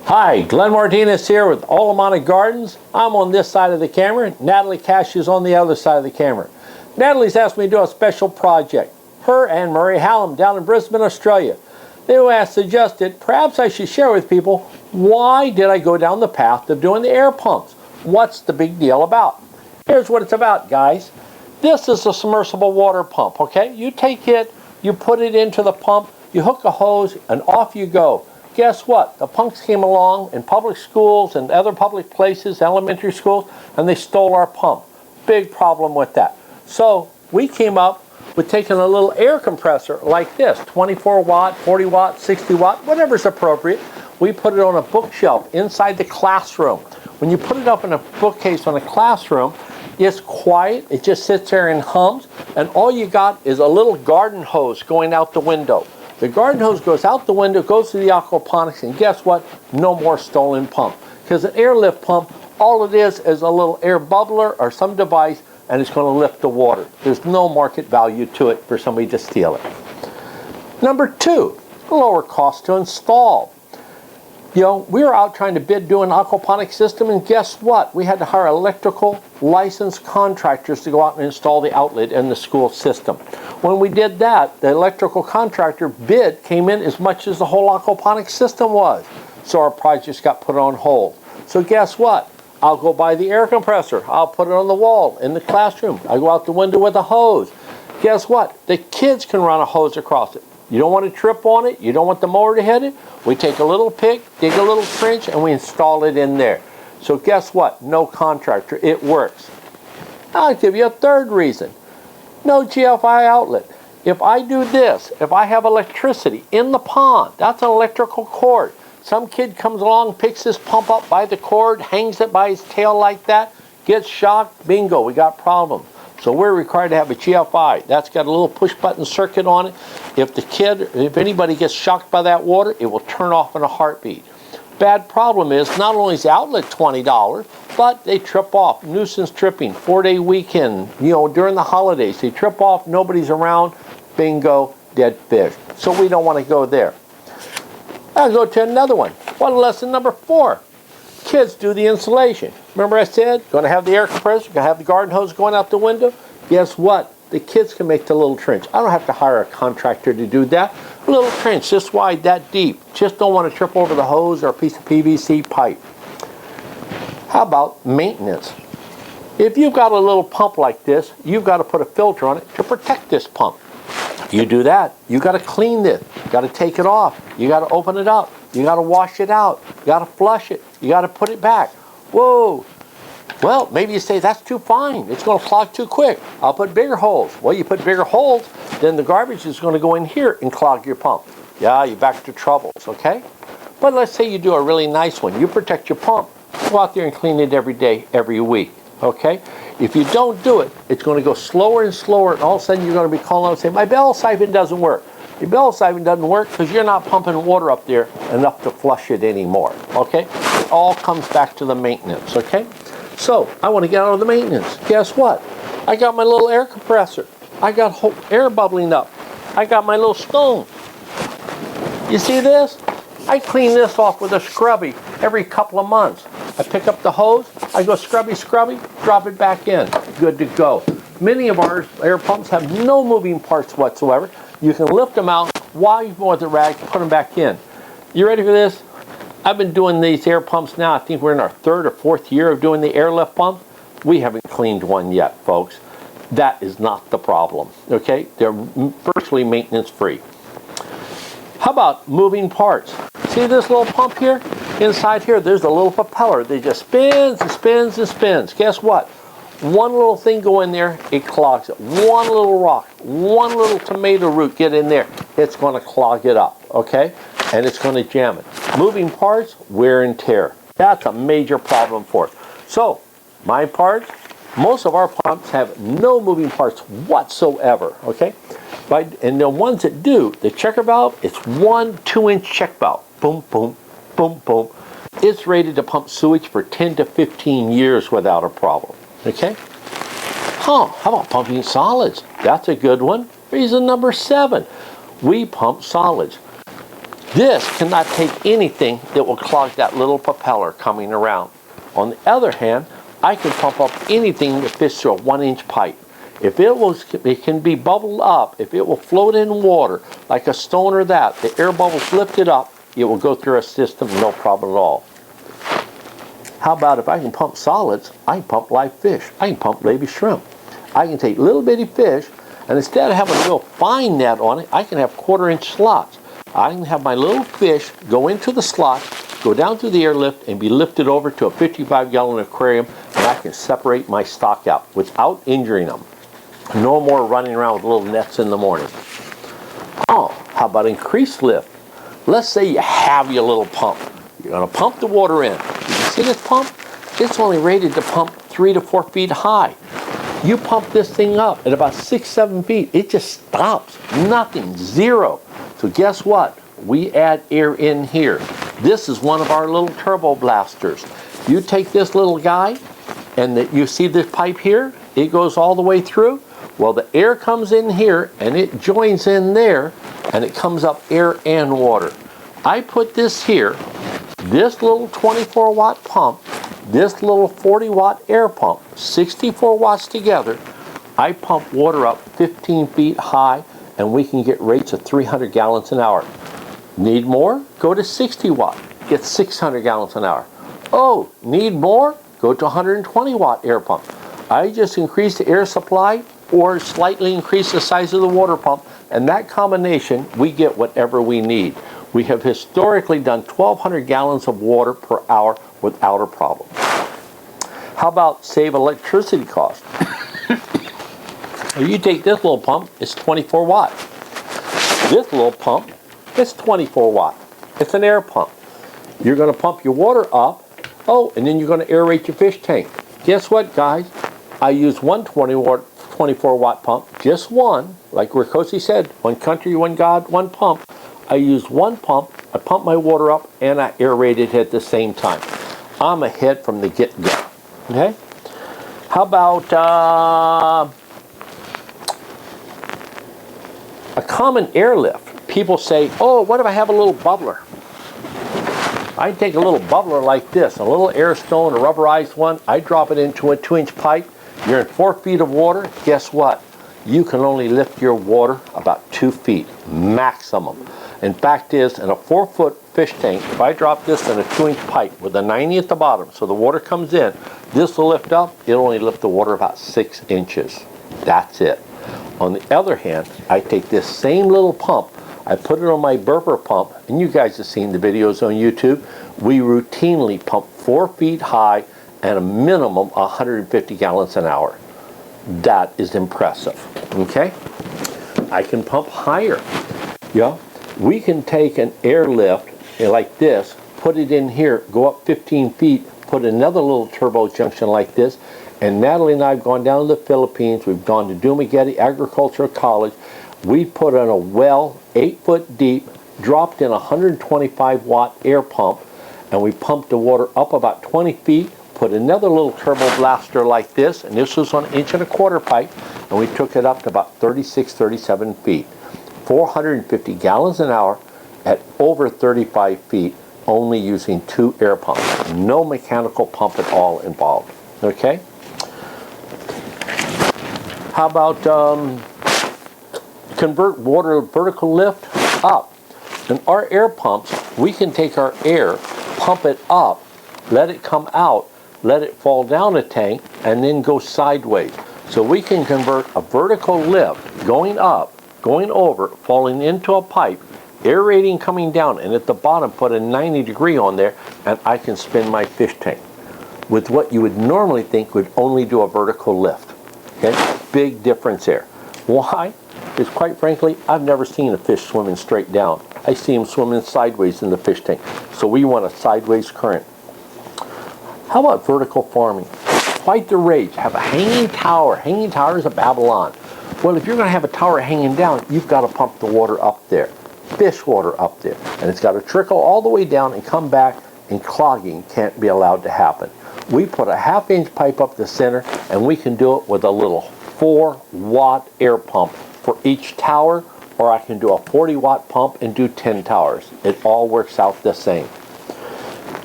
Hi, Glenn Martinez here with Olomana Gardens. I'm on this side of the camera. Natalie Cash is on the other side of the camera. Natalie's asked me to do a special project. Her and Murray Hallam down in Brisbane, Australia. They have suggested perhaps I should share with people why did I go down the path of doing the air pumps. What's the big deal about? Here's what it's about, guys. This is a submersible water pump, okay? You take it, you put it into the pump, you hook a hose, and off you go. Guess what? The punks came along in public schools and other public places, elementary schools, and they stole our pump. Big problem with that. So we came up with taking a little air compressor like this, 24 watt, 40 watt, 60 watt, whatever's appropriate. We put it on a bookshelf inside the classroom. When you put it up in a bookcase on a classroom, it's quiet, it just sits there and hums, and all you got is a little garden hose going out the window. The garden hose goes out the window, goes to the aquaponics, and guess what? No more stolen pump. Because an airlift pump, all it is a little air bubbler or some device, and it's going to lift the water. There's no market value to it for somebody to steal it. Number two, lower cost to install. You know, we were out trying to bid do an aquaponics system, and guess what? We had to hire electrical licensed contractors to go out and install the outlet in the school system. When we did that, the electrical contractor bid came in as much as the whole aquaponics system was. So our project got put on hold. So guess what? I'll go buy the air compressor. I'll put it on the wall in the classroom. I go out the window with a hose. Guess what? The kids can run a hose across it. You don't want to trip on it. You don't want the mower to hit it. We take a little pick, dig a little trench, and we install it in there. So guess what? No contractor. It works. I'll give you a third reason. No GFI outlet. If I do this, if I have electricity in the pond, that's an electrical cord. Some kid comes along, picks this pump up by the cord, hangs it by his tail like that, gets shocked, bingo, we got problems. So we're required to have a GFI. That's got a little push button circuit on it. If anybody gets shocked by that water, it will turn off in a heartbeat. Bad problem is not only is the outlet $20, but they trip off. Nuisance tripping, 4-day weekend, during the holidays. They trip off, nobody's around, bingo, dead fish. So we don't want to go there. I'll go to another one. Lesson number 4. Kids do the installation. Remember I said, going to have the air compressor, going to have the garden hose going out the window? Guess what? The kids can make the little trench. I don't have to hire a contractor to do that. A little trench, this wide, that deep. Just don't want to trip over the hose or a piece of PVC pipe. How about maintenance? If you've got a little pump like this, you've got to put a filter on it to protect this pump. You do that, you got to clean this. You got to take it off. You got to open it up. You got to wash it out. You got to flush it. You got to put it back. Whoa. Well, maybe you say, that's too fine. It's going to clog too quick. I'll put bigger holes. Well, you put bigger holes, then the garbage is going to go in here and clog your pump. Yeah, you're back to troubles, okay? But let's say you do a really nice one. You protect your pump. Go out there and clean it every day, every week, okay? If you don't do it, it's going to go slower and slower, and all of a sudden you're going to be calling out and saying, my bell siphon doesn't work. Your bell siphon doesn't work because you're not pumping water up there enough to flush it anymore, okay? It all comes back to the maintenance, okay? So, I want to get out of the maintenance. Guess what? I got my little air compressor. I got air bubbling up. I got my little stone. You see this? I clean this off with a scrubby every couple of months. I pick up the hose, I go scrubby, drop it back in. Good to go. Many of our air pumps have no moving parts whatsoever. You can lift them out, wipe them with a rag, put them back in. You ready for this? I've been doing these air pumps now. I think we're in our 3rd or 4th year of doing the airlift pump. We haven't cleaned one yet, folks. That is not the problem, okay? They're virtually maintenance free. How about moving parts? See this little pump here? Inside here, there's a little propeller that just spins and spins and spins. Guess what? One little thing go in there, it clogs it. One little rock, one little tomato root get in there, it's going to clog it up, okay? And it's going to jam it. Moving parts, wear and tear. That's a major problem for us. So, my parts, most of our pumps have no moving parts whatsoever, okay? And the ones that do, the checker valve, it's 1 2-inch check valve. Boom, boom, boom, boom. It's rated to pump sewage for 10 to 15 years without a problem, okay? How about pumping solids? That's a good one. Reason number 7, we pump solids. This cannot take anything that will clog that little propeller coming around. On the other hand, I can pump up anything that fits through a 1-inch pipe. If it can be bubbled up, if it will float in water, like a stone or that, the air bubbles lifted up, it will go through a system, no problem at all. How about if I can pump solids, I can pump live fish. I can pump baby shrimp. I can take little bitty fish, and instead of having a real fine net on it, I can have 1/4-inch slots. I can have my little fish go into the slot, go down through the airlift, and be lifted over to a 55-gallon aquarium, and I can separate my stock out without injuring them. No more running around with little nets in the morning. Oh, how about increased lift? Let's say you have your little pump. You're going to pump the water in. You see this pump? It's only rated to pump 3 to 4 feet high. You pump this thing up at about 6, 7 feet, it just stops. Nothing, zero. So guess what? We add air in here. This is one of our little turbo blasters. You take this little guy, and you see this pipe here? It goes all the way through. Well, the air comes in here, and it joins in there, and it comes up air and water. I put this here, this little 24-watt pump, this little 40-watt air pump, 64 watts together. I pump water up 15 feet high, and we can get rates of 300 gallons an hour. Need more? Go to 60 watt, get 600 gallons an hour. Oh, need more? Go to 120-watt air pump. I just increase the air supply or slightly increase the size of the water pump, and that combination, we get whatever we need. We have historically done 1,200 gallons of water per hour without a problem. How about save electricity costs? You take this little pump, it's 24 watt. This little pump, it's 24 watt. It's an air pump. You're going to pump your water up, and then you're going to aerate your fish tank. Guess what, guys? I use one 24 watt pump, just one, like Ricosi said, one country, one God, one pump. I use one pump, I pump my water up, and I aerate it at the same time. I'm ahead from the get-go, okay? How about a common airlift? People say, oh, what if I have a little bubbler? I take a little bubbler like this, a little air stone, a rubberized one. I drop it into a 2-inch pipe. You're in 4 feet of water. Guess what? You can only lift your water about 2 feet, maximum. In fact is, in a 4-foot fish tank, if I drop this in a 2-inch pipe with a 90 at the bottom, so the water comes in, this will lift up. It'll only lift the water about 6 inches. That's it. On the other hand, I take this same little pump, I put it on my burper pump, and you guys have seen the videos on YouTube. We routinely pump 4 feet high and a minimum 150 gallons an hour. That is impressive, okay? I can pump higher. Yeah, we can take an airlift like this, put it in here, go up 15 feet, put another little turbo junction like this, and Natalie and I have gone down to the Philippines. We've gone to Dumaguete Agricultural College. We put in a well 8 foot deep, dropped in a 125 watt air pump, and we pumped the water up about 20 feet, put another little turbo blaster like this, and this was on 1.25 inch pipe, and we took it up to about 36, 37 feet. 450 gallons an hour at over 35 feet, only using 2 air pumps. No mechanical pump at all involved, okay? How about convert water vertical lift up? In our air pumps, we can take our air, pump it up, let it come out, let it fall down a tank, and then go sideways. So we can convert a vertical lift going up, going over, falling into a pipe, aerating coming down, and at the bottom put a 90-degree on there, and I can spin my fish tank with what you would normally think would only do a vertical lift. Okay, big difference there. Why? Because quite frankly, I've never seen a fish swimming straight down. I see them swimming sideways in the fish tank. So we want a sideways current. How about vertical farming? Quite the rage. Have a hanging tower. Hanging towers of Babylon. Well, if you're going to have a tower hanging down, you've got to pump the water up there. Fish water up there. And it's got to trickle all the way down and come back, and clogging can't be allowed to happen. We put a 1/2 inch pipe up the center, and we can do it with a little 4 watt air pump for each tower or I can do a 40-watt pump and do 10 towers. It all works out the same.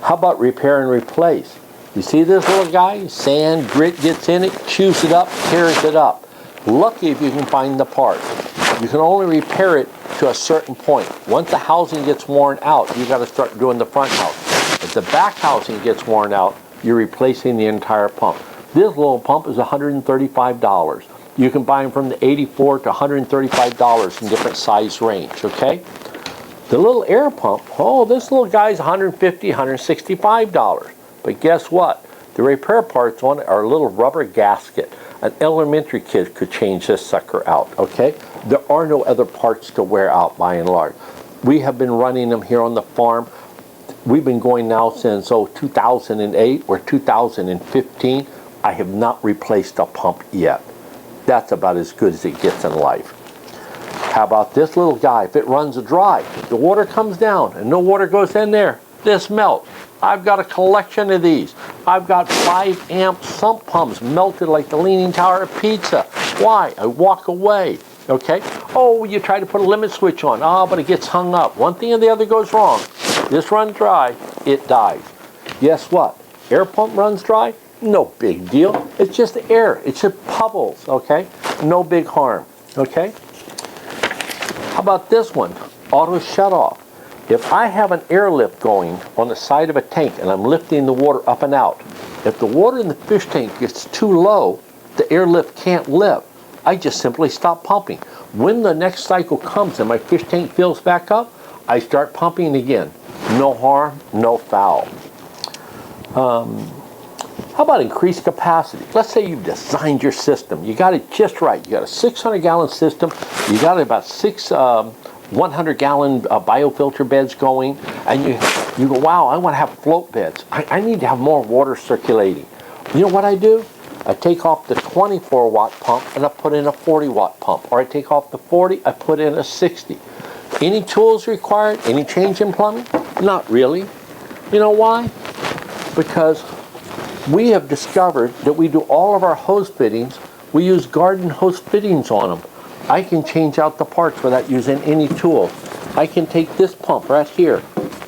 How about repair and replace? You see this little guy? Sand, grit gets in it, chews it up, tears it up. Lucky if you can find the part. You can only repair it to a certain point. Once the housing gets worn out, you got to start doing the front house. If the back housing gets worn out, you're replacing the entire pump. This little pump is $135. You can buy them from the $84 to $135 in different size range, okay? The little air pump, oh, this little guy's $150, $165. But guess what? The repair parts on it are a little rubber gasket. An elementary kid could change this sucker out, okay? There are no other parts to wear out by and large. We have been running them here on the farm. We've been going now since 2008 or 2015. I have not replaced a pump yet. That's about as good as it gets in life. How about this little guy? If it runs dry, the water comes down and no water goes in there, this melts. I've got a collection of these. I've got 5 amp sump pumps melted like the Leaning Tower of Pizza. Why? I walk away. Okay? Oh, you try to put a limit switch on. Oh, but it gets hung up. One thing or the other goes wrong. This runs dry, it dies. Guess what? Air pump runs dry? No big deal. It's just air. It's just bubbles. Okay? No big harm. Okay? How about this one? Auto shut off. If I have an airlift going on the side of a tank and I'm lifting the water up and out, if the water in the fish tank gets too low, the airlift can't lift. I just simply stop pumping. When the next cycle comes and my fish tank fills back up, I start pumping again. No harm, no foul. How about increased capacity? Let's say you've designed your system. You got it just right. You got a 600-gallon system. You got about 6 100-gallon biofilter beds going, and you go, wow, I want to have float beds. I need to have more water circulating. You know what I do? I take off the 24-watt pump and I put in a 40-watt pump. Or I take off the 40, I put in a 60. Any tools required? Any change in plumbing? Not really. You know why? Because we have discovered that we do all of our hose fittings, we use garden hose fittings on them. I can change out the parts without using any tool. I can take this pump right here.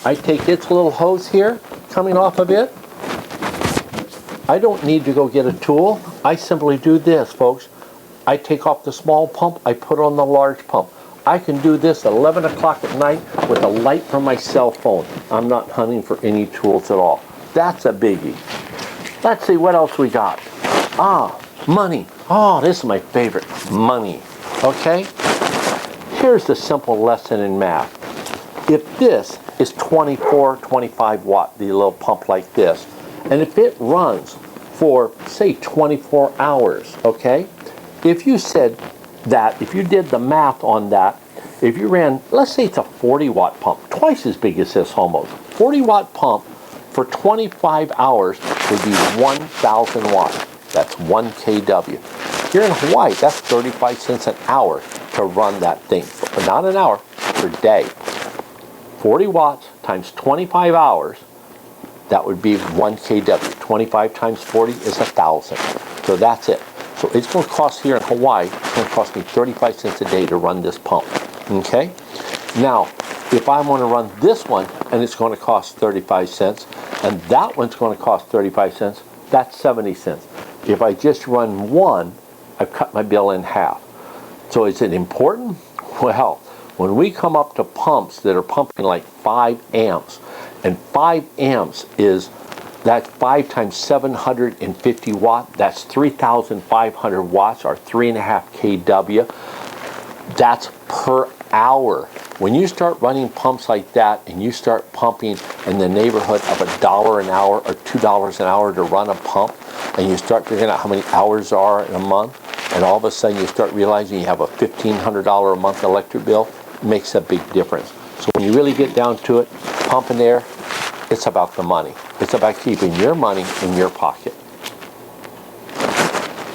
I take its little hose here, coming off of it. I don't need to go get a tool. I simply do this, folks. I take off the small pump, I put on the large pump. I can do this at 11 o'clock at night with a light from my cell phone. I'm not hunting for any tools at all. That's a biggie. Let's see what else we got. Money. Oh, this is my favorite. Money. Okay? Here's the simple lesson in math. If this is 24, 25 watt, the little pump like this, and if it runs for, say, 24 hours, okay? If you said that, if you did the math on that, if you ran, let's say it's a 40-watt pump, twice as big as this almost. 40-watt pump for 25 hours would be 1,000 watts. That's 1 kW. Here in Hawaii, that's 35 cents an hour to run that thing. But not an hour, per day. 40 watts times 25 hours, that would be 1 kW. 25 times 40 is 1,000. So that's it. So it's going to cost here in Hawaii, it's going to cost me 35 cents a day to run this pump. Okay? Now, if I want to run this one, and it's going to cost 35 cents, and that one's going to cost 35 cents, that's 70 cents. If I just run one, I've cut my bill in half. So is it important? Well, when we come up to pumps that are pumping like 5 amps, and 5 amps is, that's 5 times 750 watt, that's 3,500 watts, or 3.5 kW. That's per hour. When you start running pumps like that, and you start pumping in the neighborhood of $1 an hour or $2 an hour to run a pump, and you start figuring out how many hours there are in a month, and all of a sudden you start realizing you have a $1,500 a month electric bill, it makes a big difference. So when you really get down to it, pumping air, it's about the money. It's about keeping your money in your pocket.